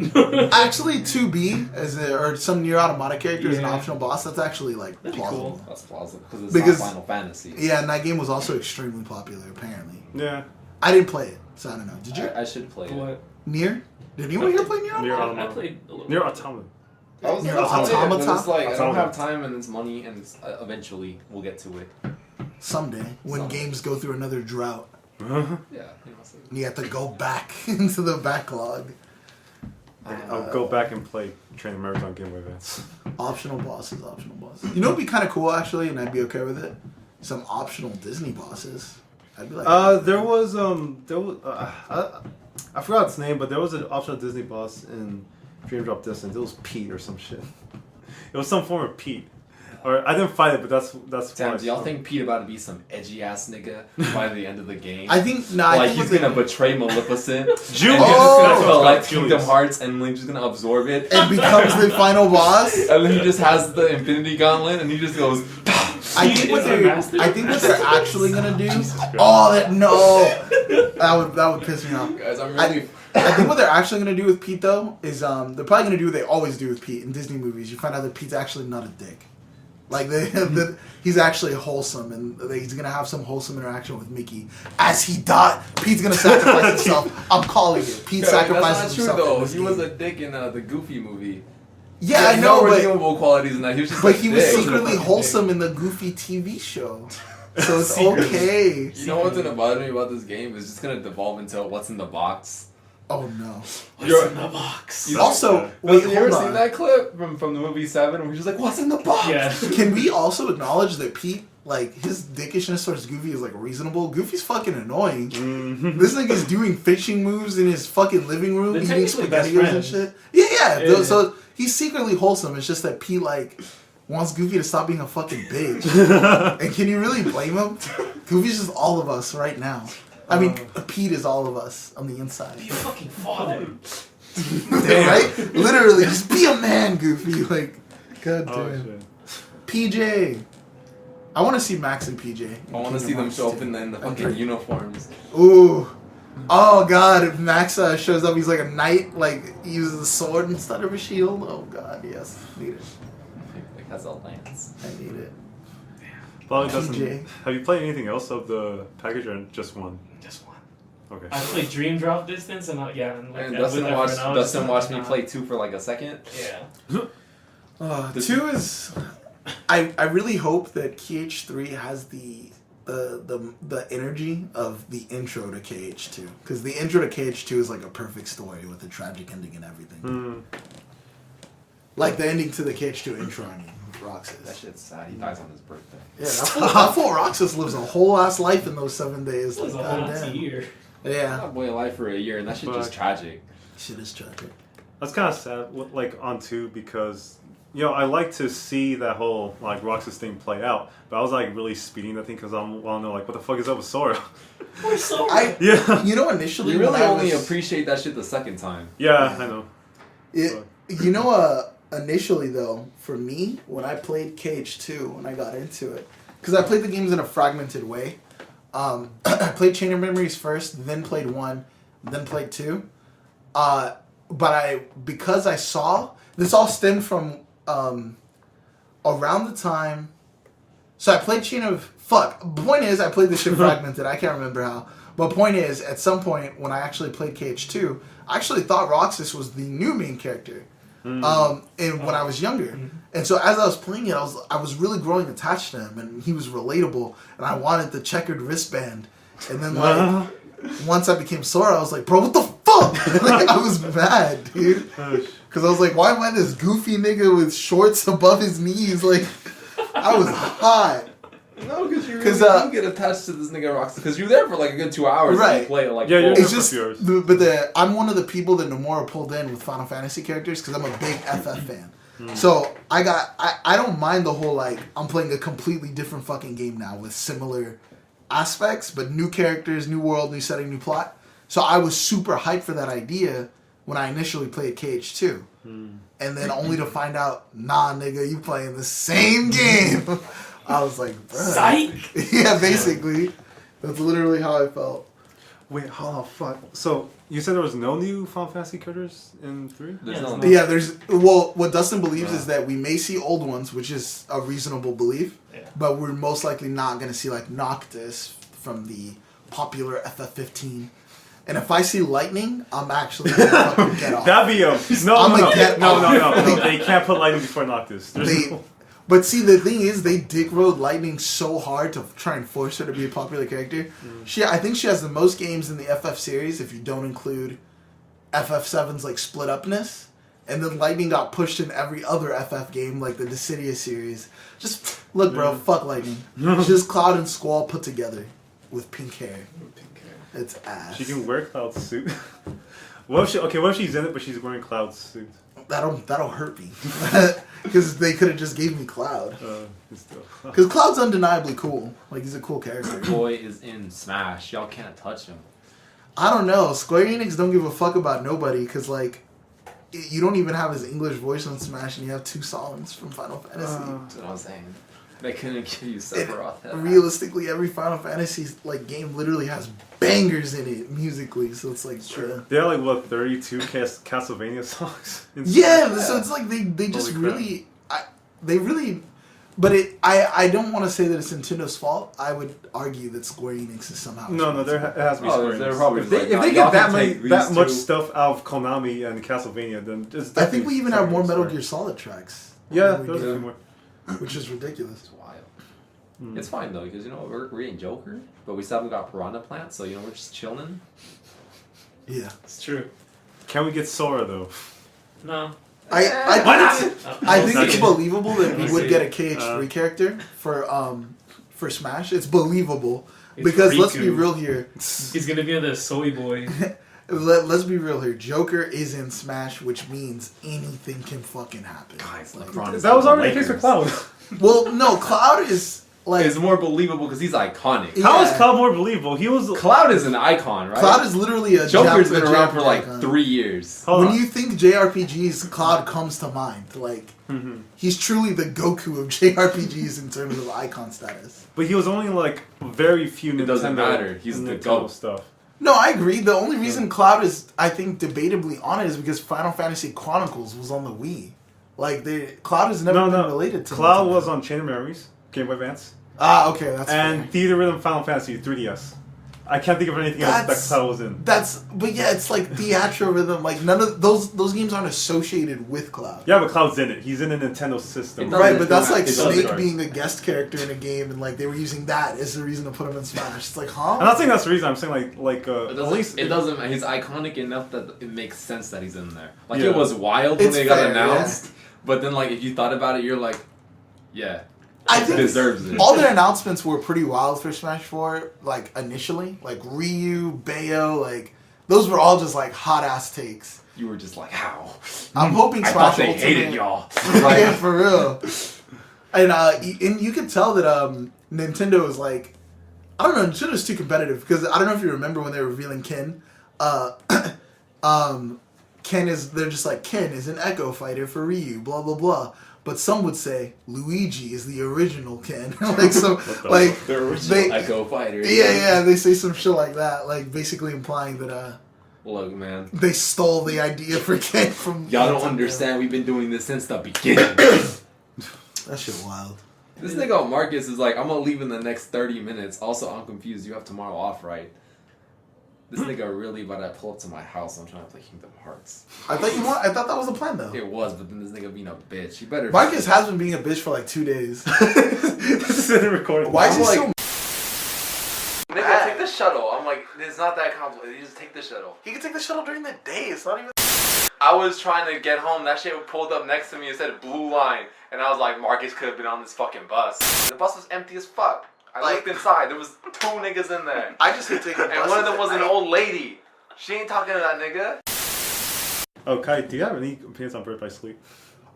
Actually, 2B or some Nier Automata character is an Yeah. optional boss. That's actually like That'd be plausible. cool. That's plausible because it's Because- not Final Fantasy. Yeah, and that game was also extremely popular. Apparently, Yeah. I didn't play it, so I don't know. Did you? I should play it. What? Nier? Did anyone here play Nier? Nier I Automata. played a little. Near Automata. I was Nier gonna play it, but Automata? it's like I don't Automata. have time and it's money and it's, eventually we'll get to it. Someday, when Someday. games go through another drought, Yeah, you know, so, you have to go back into the backlog. I'll go back and play Train Marathon Game Boy Advance. Optional bosses, optional bosses. You know what'd be kind of cool actually, and I'd be okay with it? Some optional Disney bosses. I'd be like, There was I forgot its name, but there was an optional Disney boss in Dream Drop Distance. It was Pete or some shit. It was some form of Pete. Or I didn't fight it, but that's Damn, why do y'all I- think Pete about to be some edgy ass nigga by the end of the game? I think I like think he's what gonna they- betray Maleficent. Julius. Oh! That's That's what like it's Kingdom Julius. Hearts, and Link's just gonna absorb it. it becomes the final boss. And then he just has the Infinity Gauntlet, and he just goes. I He think what is a they're master. I think what they're actually gonna do. Jesus Christ. Oh, that would piss me off. Guys, I'm really. I think what they're actually gonna do with Pete though is they're probably gonna do what they always do with Pete in Disney movies. You find out that Pete's actually not a dick. Like he's actually wholesome, and he's gonna have some wholesome interaction with Mickey. As he died, Pete's gonna sacrifice himself. I'm calling it. Pete That's sacrifices not true himself. though. in this He was game. a dick in the Goofy movie. Yeah, He I had know, no but redeemable qualities in that. He was just. but a he was dick. secretly wholesome in the Goofy TV show, so it's okay. You know what's gonna bother me about this game? It's just gonna devolve into what's in the box. Oh no. You're- in the box? You Also, Wait, wait, have you ever hold seen on. that clip from the movie Seven where he's just like, "What's in the box?" Yeah. Can we also acknowledge that Pete, like, his dickishness towards Goofy is, like, reasonable? Goofy's fucking annoying. Mhm. This nigga's doing fishing moves in his fucking living room, They're eating technically best SpaghettiOs and friends. shit. Yeah. Yeah. So he's secretly wholesome. It's just that Pete, like, wants Goofy to stop being a fucking bitch. And can you really blame him? Goofy's just all of us right now. I mean, Pete is all of us on the inside. Be a fucking father. Right? Literally, just be a man, Goofy. Like, god Oh damn. shit. PJ. I want to see Max and PJ. I want to see them show up in the fucking uniforms. Ooh. Oh god, if Max shows up, he's like a knight, like he uses a sword instead of a shield. Oh god, yes. Need it. Like has a lance. I need it. Probably doesn't. TJ. Have you played anything else of the package or just one? Just one. Okay. I played Dream Drop Distance and and like And with Dustin Efren, watched I was Dustin just watched like, me nah. play 2 for like a second. Yeah. 2 is I really hope that KH3 has the energy of the intro to KH2, because the intro to KH2 is like a perfect story with a tragic ending and everything. Mm. Like the ending to the KH2 intro, I mean, Roxas. That shit's sad. He dies on his birthday. Yeah, that fool Roxas lives a whole ass life in those 7 days. It was Like, a whole goddamn. year. Yeah, That boy alive for a year, and that shit just Fuck. tragic. shit is tragic. That's kind of sad, like on 2, because I like to see that whole like Roxas thing play out, but I was like really speeding that thing because I want to know like what the fuck is up with Sora. We're so Yeah, Initially, You really when I only was- appreciate that shit the second time. yeah, I know. Initially though, for me, when I played KH2, when I got into it, because I played the games in a fragmented way. I played Chain of Memories first, then played 1, then played 2. Because I saw this all stemmed from around the time. So I played Chain of Point is, I played this shit fragmented. I can't remember how. But point is, at some point when I actually played KH2, I actually thought Roxas was the new main character. And when I was younger, and so as I was playing it, I was really growing attached to him, and he was relatable, and I wanted the checkered wristband. And then like once I became Sora, I was like, bro, what the fuck? Like, I was mad, dude, because I was like, why am I this goofy nigga with shorts above his knees? Like, I was hot. No, because you 'Cause, really do get attached to this nigga Roxas. Because you're there for like a good 2 hours. Right. And you play it like Yeah, you're full. It's for just, viewers. I'm one of the people that Nomura pulled in with Final Fantasy characters because I'm a big FF fan. So I don't mind the whole like I'm playing a completely different fucking game now with similar aspects, but new characters, new world, new setting, new plot. So I was super hyped for that idea when I initially played KH2. And then only to find out, nah, nigga, you playing the same game. I was like, bruh. Psych! Yeah, basically. That's literally how I felt. Wait, oh fuck. So you said there was no new Final Fantasy characters in 3? There's Yeah, no. there's Yeah, what Dustin believes is that we may see old ones, which is a reasonable belief, Yeah. but we're most likely not going to see like Noctis from the popular FF15. And if I see lightning, I'm actually going to fucking get off. That'd be a I'ma get no. off. They can't put lightning before Noctis. But see, the thing is, they dick rode Lightning so hard to try and force her to be a popular character. I think she has the most games in the FF series, if you don't include FF7's like split upness. And then Lightning got pushed in every other FF game, like the Dissidia series. Just look, bro, fuck Lightning. Just Cloud and Squall put together with pink hair. It's ass. She can wear Cloud's suit. What if she's in it but she's wearing Cloud's suit? That'll hurt me. Because they could have just gave me Cloud. Still. Because Cloud's undeniably cool. Like, he's a cool character. Boy is in Smash. Y'all can't touch him. I don't know. Square Enix don't give a fuck about nobody because, like, you don't even have his English voice on Smash and you have 2 songs from Final Fantasy. That's what I'm saying. They couldn't give you Sephiroth. Realistically, every Final Fantasy like game literally has bangers in it musically, so it's like true. They have like what 32 Castlevania songs. Yeah, so it's like they just Holy crap. really, but I don't want to say that it's Nintendo's fault. I would argue that Square Enix is somehow No, there it has to be Oh, Square they're Enix. probably If they, like, if they y'all get can take that these much two. stuff out of Konami and Castlevania, then it's I think we even have more Square Metal Enix. Gear Solid tracks. Yeah, than we those do, are more. which is ridiculous. It's wild. It's fine though, because you know we're reading Joker, but we still haven't got Piranha Plant, so you know we're just chilling. Yeah, It's true. Can we get Sora though? No. I think it's Second. believable that we Let's would see. get a KH3 character for Smash. It's believable It's because let's be Riku. real here. He's gonna be the soy boy. Let's be real here. Joker is in Smash, which means anything can fucking happen. Guys, Like, LeBron is That was on the already the case with Lakers. Cloud. well, no, Cloud is like It's more believable because he's iconic. Yeah. How is Cloud more believable? He was. Cloud is an icon, right? Cloud is literally a Joker's Jap- been a around Jap for like icon. 3 years. Hold When on. you think JRPGs, Cloud comes to mind. Like he's truly the Goku of JRPGs in terms of icon status. But he was only like very few Nintendo. It doesn't matter. He's the Nintendo GOAT. stuff. No, I agree. The only reason Cloud is, I think, debatably on it is because Final Fantasy Chronicles was on the Wii. Like, Cloud has never been related to Cloud Nintendo. was on Chain of Memories, Game Boy Advance, Ah, okay, that's and fair. Theater Rhythm Final Fantasy 3DS. I can't think of anything else that Cloud was in. But yeah, it's like Theatro Rhythm. Like, none of those games aren't associated with Cloud. Yeah, but Cloud's in it. He's in a Nintendo system. It doesn't- Right, but that's like it doesn't Snake start. being a guest character in a game, and like they were using that as the reason to put him in Smash. It's like, huh? I'm not saying that's the reason. I'm saying It at doesn't, least it doesn't. He's iconic enough that it makes sense that he's in there. Like Yeah. it was wild when It's they got fair, announced, but then like if you thought about it, you're like, yeah, I it think deserves it. all their announcements were pretty wild for Smash 4, like initially. Like Ryu, Bayo, like those were all just like hot ass takes. You were just like, how? I'm hoping I Smash thought they Ultimate, hated y'all. yeah, for real. And you could tell that Nintendo is like, I don't know, Nintendo's too competitive because I don't know if you remember when they were revealing Ken. They're just like, Ken is an Echo Fighter for Ryu, blah blah blah. But some would say Luigi is the original Ken. Like so, like The original they, Echo Fighter. yeah, they say some shit like that, like basically implying that Look, man, they stole the idea for Ken from. y'all don't Nintendo. understand. We've been doing this since the beginning. That shit wild. This nigga Marcus is like, I'm gonna leave in the next 30 minutes. Also, I'm confused. You have tomorrow off, right? This nigga really about to pull up to my house. I'm trying to play Kingdom Hearts. I thought that was the plan though. It was, but then this nigga being a bitch. You better. Marcus has been being a bitch for like 2 days. This isn't recorded. Why is he I'm so? Nigga, take the shuttle. I'm like, it's not that complicated. You just take the shuttle. He can take the shuttle during the day. It's not even. I was trying to get home. That shit pulled up next to me and said Blue Line. And I was like, Marcus could have been on this fucking bus. The bus was empty as fuck. I looked inside. There was 2 niggas in there. I just hate taking. And one of them was an old lady. She ain't talking to that nigga. Oh, Kai, do you have any opinions on Birth by Sleep?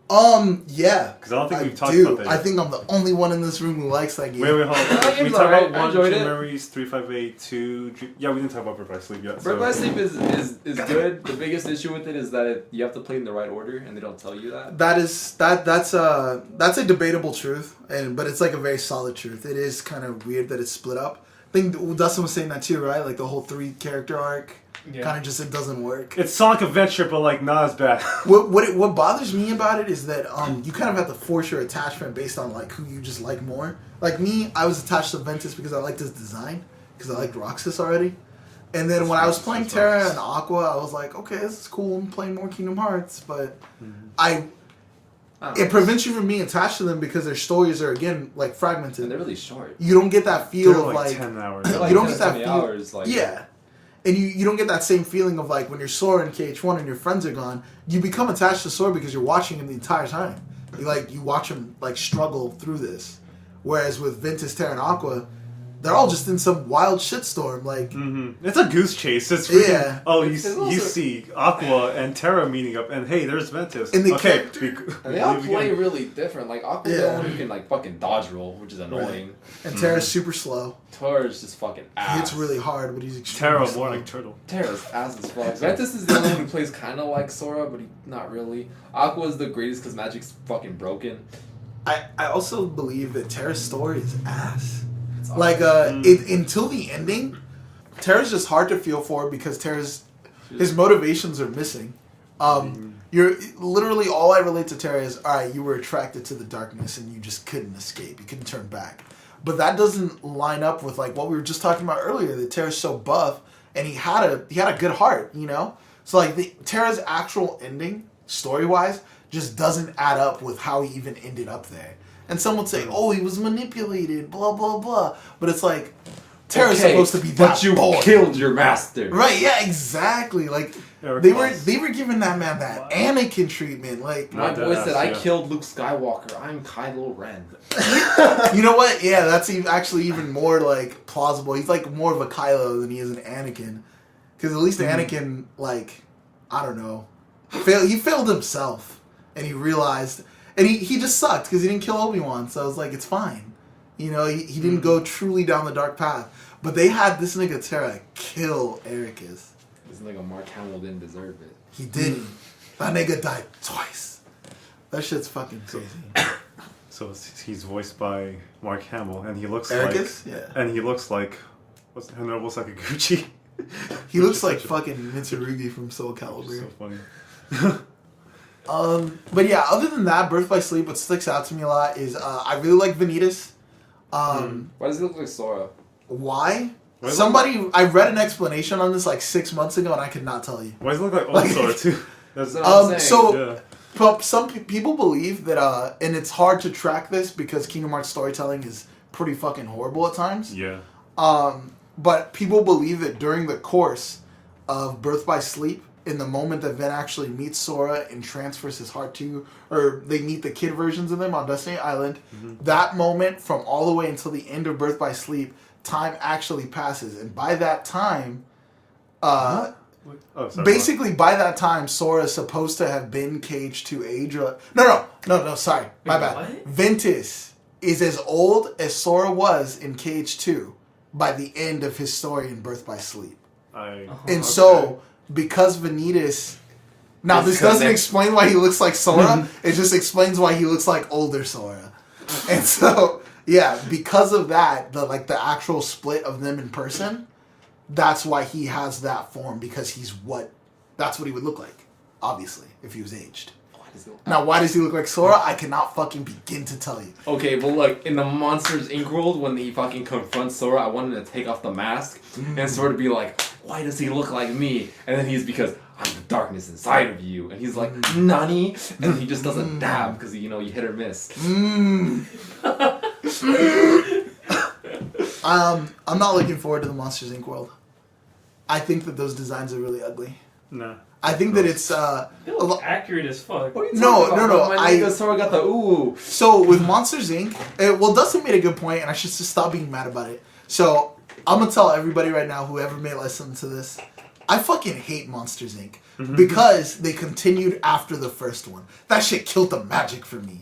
Yeah. Because I don't think we've talked about that yet. I think I'm the only one in this room who likes that game. Wait, hold on. That We game's talked alright. about I 1 enjoyed Dream it. Memories, 358, 2. Yeah, we didn't talk about Birth by Sleep yet. Birth by Sleep is good. The biggest issue with it is that you have to play in the right order, and they don't tell you that. That's a debatable truth, but it's like a very solid truth. It is kind of weird that it's split up. I think Dustin was saying that too, right? Like the whole 3 character arc, kind of just it doesn't work. It's Sonic Adventure, but like not as bad. What bothers me about it is that you kind of have to force your attachment based on like who you just like more. Like me, I was attached to Ventus because I liked his design, because I liked Roxas already. And then when I was playing Terra and Aqua, I was like, okay, this is cool. I'm playing more Kingdom Hearts, but it prevents you from being attached to them because their stories are again like fragmented. And they're really short. You don't get that feel They're of like 10 hours. you don't get that feel. Hours, Yeah. And you don't get that same feeling of like when you're Sora in KH1 and your friends are gone, you become attached to Sora because you're watching him the entire time. You watch him like struggle through this. Whereas with Ventus, Terra, and Aqua, they're all just in some wild shitstorm. Like It's a goose chase. It's freaking, Yeah. Oh, It's you also- see Aqua and Terra meeting up, and hey, there's Ventus. And the okay, character- And they all leave play again. really different. Like Aqua's the one who can like fucking dodge roll, which is annoying. and Terra's super slow. Terra's just fucking ass. He hits really hard, but he's extremely Terra slow. more like Turtle. Terra's ass as fuck. Ventus is the only one who plays kind of like Sora, but not really. Aqua's the greatest because magic's fucking broken. I also believe that Terra's story is ass. It's Like until the ending, Terra's just hard to feel for because his motivations are missing. You're literally all I relate to Terra is alright, you were attracted to the darkness and you just couldn't escape. You couldn't turn back. But that doesn't line up with like what we were just talking about earlier, that Terra's so buff and he had a good heart, you know? So like Terra's actual ending, story wise, just doesn't add up with how he even ended up there. And some would say, oh, he was manipulated, blah, blah, blah. But it's like, Terra's supposed to be that but you boy. killed your master. Right, yeah, exactly. Like, Eric they Ross. were giving that man that Anakin treatment. Like, My Not boy that said, ass, I yeah. killed Luke Skywalker. I'm Kylo Ren. you know what? Yeah, that's actually even more, like, plausible. He's, like, more of a Kylo than he is an Anakin. Because at least Anakin, like, I don't know. He failed himself. And he realized... And he just sucked because he didn't kill Obi-Wan. So I was like, it's fine. You know, he didn't go truly down the dark path. But they had this nigga Terra kill Ericus. This nigga Mark Hamill didn't deserve it. He didn't. That nigga died twice. That shit's fucking crazy. So he's voiced by Mark Hamill, and he looks Ericus? like... Yeah. And he looks like... What's Honorable Sakaguchi? He looks like fucking Mitsurugi from Soul Calibur. So funny. But yeah, other than that, Birth by Sleep, what sticks out to me a lot is I really like Vanitas. Why does he look like Sora? Why? Why I read an explanation on this like 6 months ago, and I could not tell you. Why does he look like old Sora, too? That's, That's what I'm saying. So, yeah. but some people believe that, and it's hard to track this because Kingdom Hearts storytelling is pretty fucking horrible at times. Yeah. But people believe that during the course of Birth by Sleep, in the moment that Ven actually meets Sora and transfers his heart to, or they meet the kid versions of them on Destiny Island, that moment from all the way until the end of Birth by Sleep, time actually passes. And by that time, Oh, sorry. basically by that time, Sora is supposed to have been KH2 age. No, sorry. My Wait, bad. what? Ventus is as old as Sora was in KH2 by the end of his story in Birth by Sleep. And so, because Vanitas... Now, this doesn't explain why he looks like Sora. It just explains why he looks like older Sora. And so, yeah, because of that, the actual split of them in person, that's why he has that form, because that's what he would look like, obviously, if he was aged. Now, why does he look like Sora? I cannot fucking begin to tell you. Okay, but look, in the Monsters Inc. world, when he fucking confronts Sora, I want him to take off the mask and Sora to be like, why does he look like me? And then he's because I'm the darkness inside of you. And he's like, Nani? And he just doesn't dab because, you hit or miss. I'm not looking forward to the Monsters Inc. world. I think that those designs are really ugly. No. I think that it's They look accurate as fuck. What are you No, talking no, about? no, My nigga Sora got the ooh. So with Monsters Inc., Dustin made a good point, and I should just stop being mad about it. So I'm gonna tell everybody right now, whoever may listen to this, I fucking hate Monsters Inc. Because they continued after the first one. That shit killed the magic for me.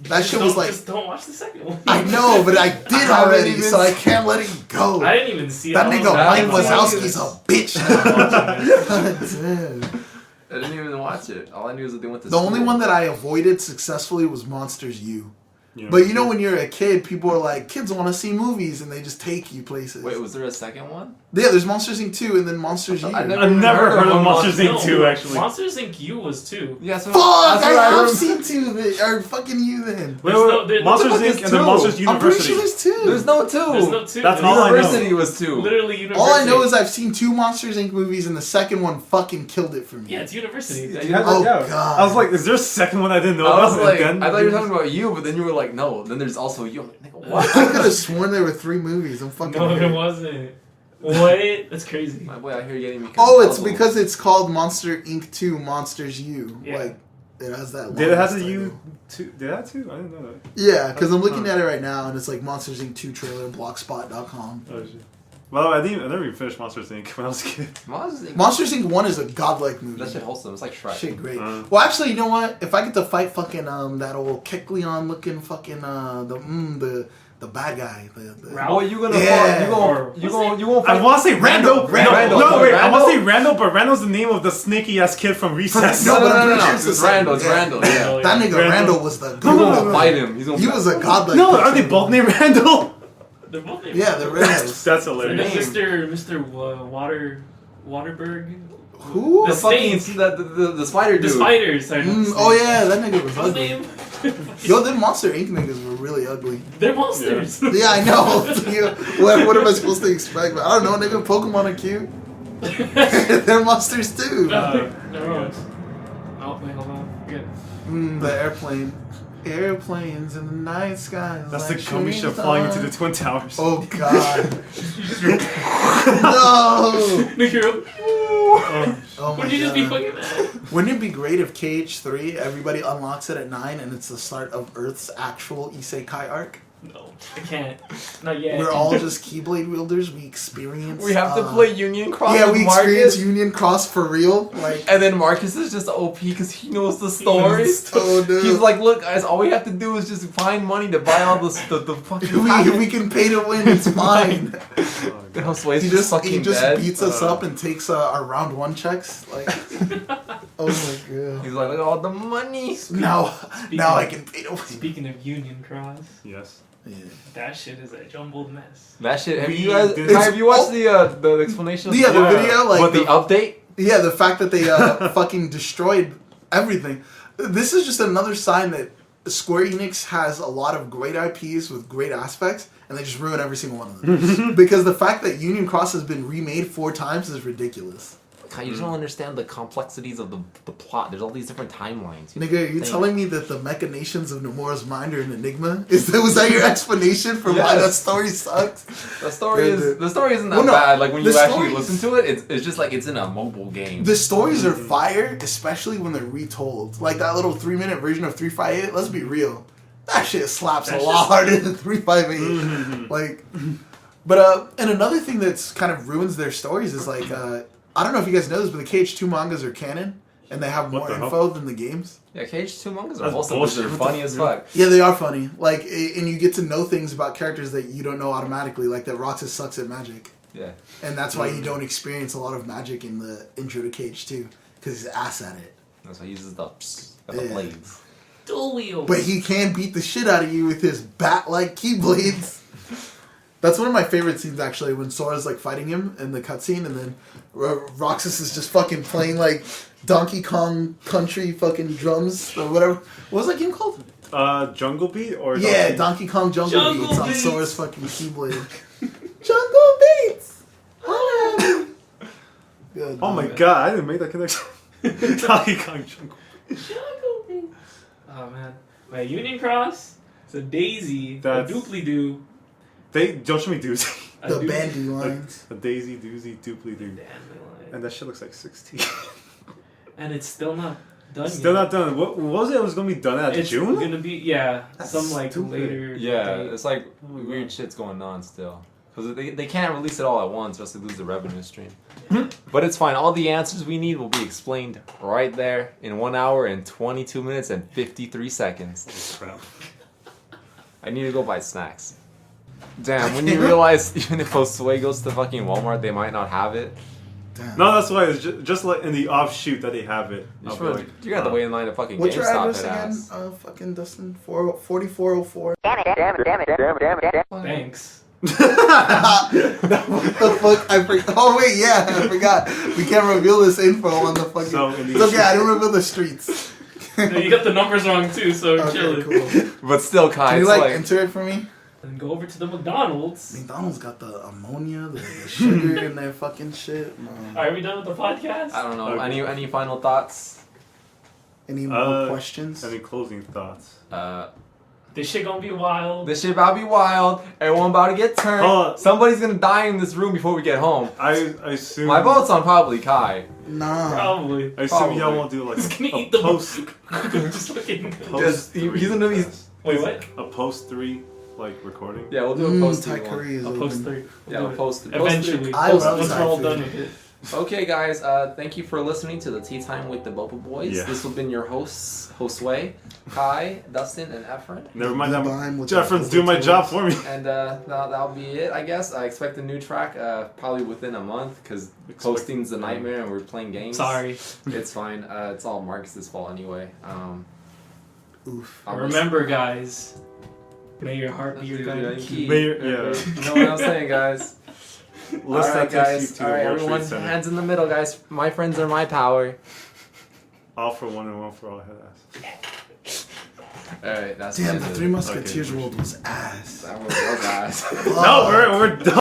That shit was like... Just don't watch the second one. I know, but I did already, so I can't let it go. I didn't even see That it. nigga Mike was Wazowski's a bitch now. Damn. I didn't even watch it. All I knew is that they went to The school. only one that I avoided successfully was Monsters U. Yeah. But you know when you're a kid, people are like, kids want to see movies, and they just take you places. Wait, was there a second one? Yeah, there's Monsters Inc. 2 and then Monsters U. I never- I've never heard of one Monsters No, Inc. 2, actually. Monsters Inc. U was 2. Yeah, so Fuck! that's what I have heard. seen 2 that are fucking you then. Wait, There's no- there- Monsters what the fuck Inc. is and then two? Monsters I'm pretty University. sure there's 2. There's no two. There's no 2. That's There's all I know. University was 2. Literally University. All I know is I've seen 2 Monsters Inc. movies, and the second one fucking killed it for me. Yeah, it's University. Yeah, Oh, yeah. God. I was like, is there a second one I didn't know I about? was like, And then I thought you were talking about you, but then you were like, no. Then there's also you. I'm like, nigga, what? I could have sworn there were 3 movies. I'm fucking No, weird. it wasn't. What? That's crazy. My boy out here getting me. Oh, it's puzzled. because it's called Monster Inc. 2 Monsters U. Yeah. Like, it has that. Did it have long a U title. two? Did it have 2? I didn't know that. Yeah, because I'm looking at it right now, and it's like Monsters Inc. 2 trailer, blogspot.com. Oh shit. Well, I never even finished Monsters Inc. when I was a kid. Monsters Inc. 1 is a godlike movie. That shit wholesome. It's like Shrek. Shit, great. Uh. Well, actually, you know what? If I get to fight fucking that old Kecleon looking fucking the bad guy, the Ralph? Oh, you gonna Yeah. you gonna I fight? want to say Randall. Randall. No, wait. I Randall? want to say Randall, but Randall's the name of the snaky ass kid from Recess. No, but I'm pretty sure It's it's the Randall. It's same. Yeah. Randall. Yeah. that nigga Randall. Randall was the No, He's no, gonna no. fight him. He's gonna. He was a godlike. No, are they person. both named Randall? They're both named Yeah, they're Randalls. That's And hilarious. then Mr. Waterberg. Who? The The fucking snake. the spider dude. The spiders. Are Oh yeah, that nigga was What's his ugly. name? Yo, them Monster Inc. niggas were really ugly. They're monsters. Yeah, I know. Yeah, what am I supposed to expect? But I don't know, nigga. Pokemon are cute. They're monsters too. No, oh, wait, hold on. Forget. The airplane. Airplanes in the night sky. That's like the gummy ship shooting flying into stars. the Twin Towers. Oh god. No. Nick, you're up. Oh my Would you just be god. fucking that? Wouldn't it be great if KH3 everybody unlocks it at 9 and it's the start of Earth's actual Isekai arc? No, I can't. Not yet. We're all just Keyblade wielders. We experience. We have to play Union Cross. Yeah, with we Marcus. experience Union Cross for real. Like, And then Marcus is just OP because he knows the story. oh no. He's like, look, guys, all we have to do is just find money to buy all the fucking. we can pay to win. It's fine. You know, Sway's He just just fucking beats dead. us up and takes our round 1 checks. Like, oh my god. He's like, look at all the money. Now I can pay to win. Speaking of Union Cross, Yes. Yeah. that shit is a jumbled mess. That shit. Have We you guys? did- Have you watched the explanation? Of Yeah, the Yeah. video, like But the update. yeah, the fact that they fucking destroyed everything. This is just another sign that Square Enix has a lot of great IPs with great aspects, and they just ruin every single one of them. Because the fact that Union Cross has been remade 4 times is ridiculous. You just don't understand the complexities of the plot. There's all these different timelines. Nigga, are you telling me that the machinations of Nomura's mind are an enigma? Was that your explanation for why Yes. that story sucks? The story isn't that Well, no, bad. Like when the you actually stories- listen to it, it's just like it's in a mobile game. The stories are fire, especially when they're retold. Like that little 3-minute version of 358, let's be real. That shit slaps a That lot shit- harder than 358. Like, but and another thing that's kind of ruins their stories is like, I don't know if you guys know this, but the KH2 mangas are canon, and they have What more the hell? info than the games. Yeah, KH2 mangas are That's also bullshit. they're What the funny as fuck. Yeah, they are funny. Like, and you get to know things about characters that you don't know automatically, like that Roxas sucks at magic. Yeah. And that's why you don't experience a lot of magic in the intro to KH2, because he's ass at it. That's why he uses the Yeah. blades. Dual wheels. But he can beat the shit out of you with his bat-like keyblades. That's one of my favorite scenes, actually, when Sora's, like, fighting him in the cutscene, and then Roxas is just fucking playing, like, Donkey Kong Country fucking drums, or whatever. What was that game called? Jungle Beat or Yeah, Donkey Kong Jungle Jungle Beats on Beats. Sora's fucking keyblade. Jungle Beats! Holla! Good. Oh my god, I didn't make that connection. Donkey Kong Jungle. Jungle Beat. Oh man, my Union Cross. It's a daisy. That's- A dooply-doo. Don't show me doozy. a The doop- bandy lines. A daisy, doozy, dooply doo. Dandelion. And that shit looks like 16. And it's still not done Still yet. not done. What was it? It was gonna be done at It's June? Yeah, That's some like stupid. later. Yeah, date. it's like weird shit's going on still. Because they can't release it all at once, or else they lose the revenue stream. But it's fine. All the answers we need will be explained right there in 1 hour and 22 minutes and 53 seconds. Crap. I need to go buy snacks. Damn, when you realize even if Josue goes to fucking Walmart, they might not have it. Damn. No, that's why it's just like in the offshoot that they have it. You're I'll be sure, like, you got to wait in line to fucking What's your GameStop address it again? ass. Fucking Dustin, 4404. Thanks. What the fuck? I forgot. Oh wait, yeah, I forgot. We can't reveal this info on the fucking. So in It's okay, I didn't reveal the streets. No, you got the numbers wrong too, so chill. Okay, cool. But still, Kai, Can you it's like like enter it for me? And go over to the McDonald's. McDonald's got the ammonia, the sugar in their fucking shit. Are we done with the podcast? I don't know. Okay. Any final thoughts? Any more questions? Any closing thoughts? This shit gonna be wild. This shit about to be wild. Everyone about to get turned. Somebody's gonna die in this room before we get home. I assume. My vote's on probably Kai. Nah. Probably. I assume Probably. y'all won't do like He's gonna a eat the post. Just looking. Just- he's gonna be- Wait, what? A post 3 like recording. Yeah, we'll do a post Thai one. curry is I'll post open. 3. Yeah, we'll post it. Eventually. I Post love once Thai we're all food. done with it. Okay, guys. Thank you for listening to the Tea Time with the Boba Boys. Yeah. This has been your hosts, Josue, Kai, Dustin, and Efren. Never mind Time that. with Jeffren's the doing my toys. job for me. And that'll be it, I guess. I expect a new track probably within a month because posting's a nightmare and we're playing games. Sorry. It's fine. It's all Marcus's fault anyway. Oof. Remember, guys. May your heart be your guiding key. Mayor- You yeah. know what I'm saying, guys? Let's Alright, not take you guys. to Alright, the World everyone. Trade Center. Hands in the middle, guys. My friends are my power. All for one and one for all. Head ass. Alright, that's Damn, the the end of Three it. Musketeers Okay. world was ass. That was guys. No, we're done.